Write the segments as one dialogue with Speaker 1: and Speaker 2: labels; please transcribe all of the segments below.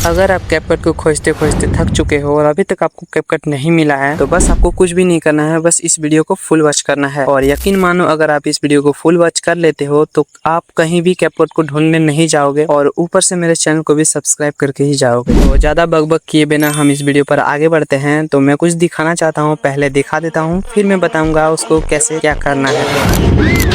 Speaker 1: अगर आप कैपकट को खोजते खोजते थक चुके हो और अभी तक आपको कैपकट नहीं मिला है तो बस आपको कुछ भी नहीं करना है, बस इस वीडियो को फुल वॉच करना है। और यकीन मानो अगर आप इस वीडियो को फुल वॉच कर लेते हो तो आप कहीं भी कैपकट को ढूंढने नहीं जाओगे और ऊपर से मेरे चैनल को भी सब्सक्राइब करके ही जाओगे। तो ज्यादा बकबक किए बिना हम इस वीडियो पर आगे बढ़ते हैं। तो मैं कुछ दिखाना चाहता हूँ, पहले दिखा देता हूँ, फिर मैं बताऊंगा उसको कैसे क्या करना है।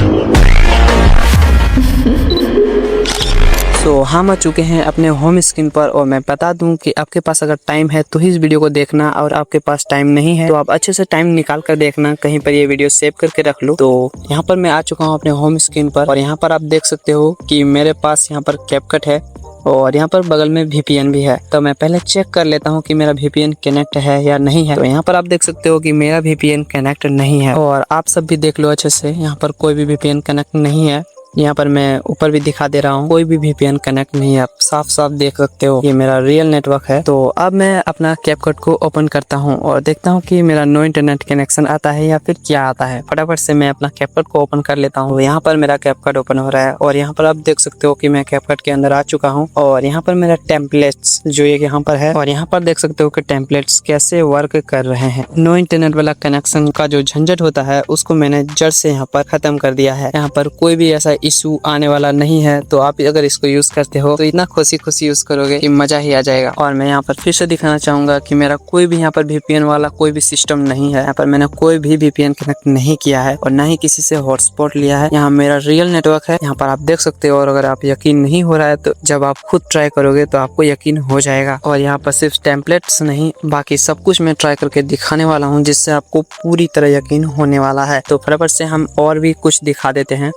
Speaker 1: तो हम आ चुके हैं अपने होम स्क्रीन पर और मैं बता दूं कि आपके पास अगर टाइम है तो ही इस वीडियो को देखना, और आपके पास टाइम नहीं है तो आप अच्छे से टाइम निकाल कर देखना, कहीं पर ये वीडियो सेव करके रख लो। तो यहाँ पर मैं आ चुका हूँ अपने होम स्क्रीन पर और यहाँ पर आप देख सकते हो कि मेरे पास यहाँ पर कैपकट है और यहाँ पर बगल में VPN भी है। तो मैं पहले चेक कर लेता हूँ कि मेरा VPN कनेक्ट है या नहीं है। तो यहाँ पर आप देख सकते हो कि मेरा VPN कनेक्ट नहीं है और आप सब भी देख लो अच्छे से, यहाँ पर कोई भी VPN कनेक्ट नहीं है। यहाँ पर मैं ऊपर भी दिखा दे रहा हूँ, कोई भी VPN कनेक्ट नहीं है। आप साफ साफ देख सकते हो ये मेरा रियल नेटवर्क है। तो अब मैं अपना कैपकट को ओपन करता हूँ और देखता हूँ कि मेरा नो इंटरनेट कनेक्शन आता है या फिर क्या आता है। फटाफट से मैं अपना कैपकट को ओपन कर लेता हूँ। यहाँ पर मेरा कैपकट ओपन हो रहा है और यहाँ पर आप देख सकते हो कि मैं कैपकट के अंदर आ चुका हूँ और यहाँ पर मेरा टेम्पलेट्स जो ये यहाँ पर है और यहाँ पर देख सकते हो कि टेम्पलेट्स कैसे वर्क कर रहे हैं। नो इंटरनेट वाला कनेक्शन का जो झंझट होता है उसको मैंने जड़ से यहाँ पर खत्म कर दिया है। यहाँ पर कोई भी ऐसा इशू आने वाला नहीं है। तो आप अगर इसको यूज करते हो तो इतना खुशी खुशी यूज करोगे कि मजा ही आ जाएगा। और मैं यहाँ पर फिर से दिखाना चाहूंगा कि मेरा कोई भी यहाँ पर VPN वाला कोई भी सिस्टम नहीं है। यहाँ पर मैंने कोई भी VPN कनेक्ट नहीं किया है और ना ही किसी से हॉटस्पॉट लिया है। यहाँ मेरा रियल नेटवर्क है, यहाँ पर आप देख सकते हो। और अगर आप यकीन नहीं हो रहा है तो जब आप खुद ट्राई करोगे तो आपको यकीन हो जाएगा। और यहाँ पर सिर्फ टेम्पलेट्स नहीं, बाकी सब कुछ मैं ट्राई करके दिखाने वाला हूँ जिससे आपको पूरी तरह यकीन होने वाला है। तो फटाफट से हम और भी कुछ दिखा देते हैं।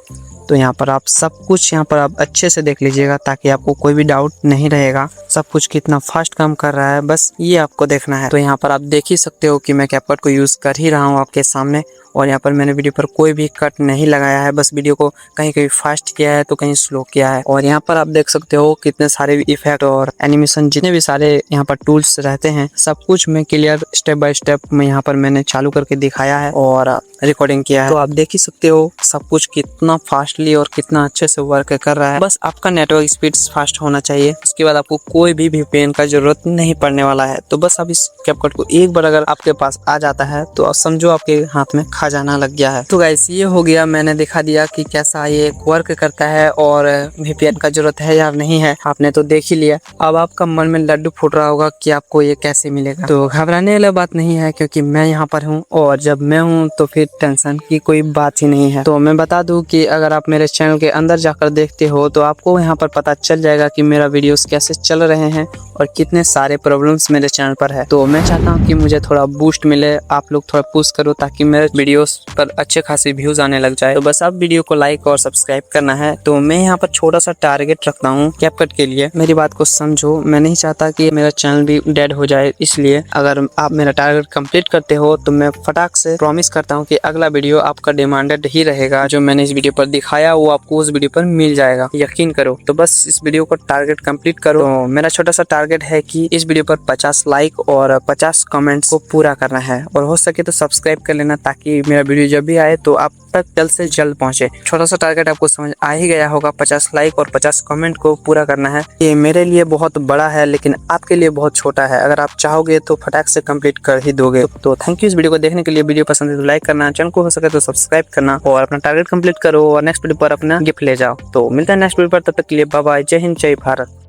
Speaker 1: तो यहाँ पर आप सब कुछ यहाँ पर आप अच्छे से देख लीजिएगा ताकि आपको कोई भी डाउट नहीं रहेगा। सब कुछ कितना फास्ट काम कर रहा है बस ये आपको देखना है। तो यहाँ पर आप देख ही सकते हो कि मैं कैपकट को यूज कर ही रहा हूँ आपके सामने। और यहाँ पर मैंने वीडियो पर कोई भी कट नहीं लगाया है, बस वीडियो को कहीं कहीं फास्ट किया है तो कहीं स्लो किया है। और यहाँ पर आप देख सकते हो कितने सारे इफेक्ट और एनिमेशन जितने भी सारे यहाँ पर टूल्स रहते हैं सब कुछ मैं क्लियर स्टेप बाय स्टेप में यहाँ पर मैंने चालू करके दिखाया है और रिकॉर्डिंग किया है। तो आप देख ही सकते हो सब कुछ कितना फास्टली और कितना अच्छे से वर्क कर रहा है। बस आपका नेटवर्क स्पीड फास्ट होना चाहिए, उसके बाद आपको कोई भी VPN का जरूरत नहीं पड़ने वाला है। तो बस अब इस कैपकट को एक बार अगर आपके पास आ जाता है तो समझो आपके हाथ में खजाना लग गया है। तो गाइस ये हो गया, मैंने दिखा दिया कि कैसा ये वर्क करता है और VPN का जरूरत है या नहीं है। आपने तो देख ही लिया, अब आपका मन में लड्डू फूट रहा होगा कि आपको ये कैसे मिलेगा। तो घबराने वाली बात नहीं है क्योंकि मैं यहाँ पर हूँ और जब मैं हूँ तो फिर टेंशन की कोई बात ही नहीं है। तो मैं बता दूं कि अगर आप मेरे चैनल के अंदर जाकर देखते हो तो आपको यहाँ पर पता चल जाएगा कि मेरा वीडियोस कैसे चल रहे हैं और कितने सारे प्रॉब्लम्स मेरे चैनल पर है। तो मैं चाहता हूँ कि मुझे थोड़ा बूस्ट मिले, आप लोग थोड़ा पुश करो ताकि मेरे वीडियोस पर अच्छे खासे व्यूज आने लग जाए। तो बस आप वीडियो को लाइक और सब्सक्राइब करना है। तो मैं यहाँ पर छोटा सा टारगेट रखता हूँ कैपकट के लिए, मेरी बात को समझो। मैं नहीं चाहता कि मेरा चैनल भी डेड हो जाए, इसलिए अगर आप मेरा टारगेट कंप्लीट करते हो तो मैं फटाक से प्रॉमिस करता हूँ कि अगला वीडियो आपका डिमांडेड ही रहेगा। जो मैंने इस वीडियो पर दिखाया वो आपको उस वीडियो पर मिल जाएगा, यकीन करो। तो बस इस वीडियो को टारगेट कंप्लीट करो। तो मेरा छोटा सा टारगेट है कि इस वीडियो पर 50 लाइक और 50 कमेंट्स को पूरा करना है और हो सके तो सब्सक्राइब कर लेना ताकि मेरा वीडियो जब भी आए तो आप तक जल्द से जल्द पहुंचे। छोटा सा टारगेट आपको समझ आ ही गया होगा, 50 लाइक और 50 कमेंट को पूरा करना है। ये मेरे लिए बहुत बड़ा है लेकिन आपके लिए बहुत छोटा है। अगर आप चाहोगे तो फटाक से कंप्लीट कर ही दोगे। तो थैंक यू इस वीडियो को देखने के लिए। वीडियो पसंद है तो लाइक करना, चैनल को हो सके तो सब्सक्राइब करना और अपना टारगेट कंप्लीट करो और नेक्स्ट वीडियो पर अपना गिफ्ट ले जाओ। तो मिलता है नेक्स्ट वीडियो पर, तब तक के लिए बाय बाय। जय हिंद, जय भारत।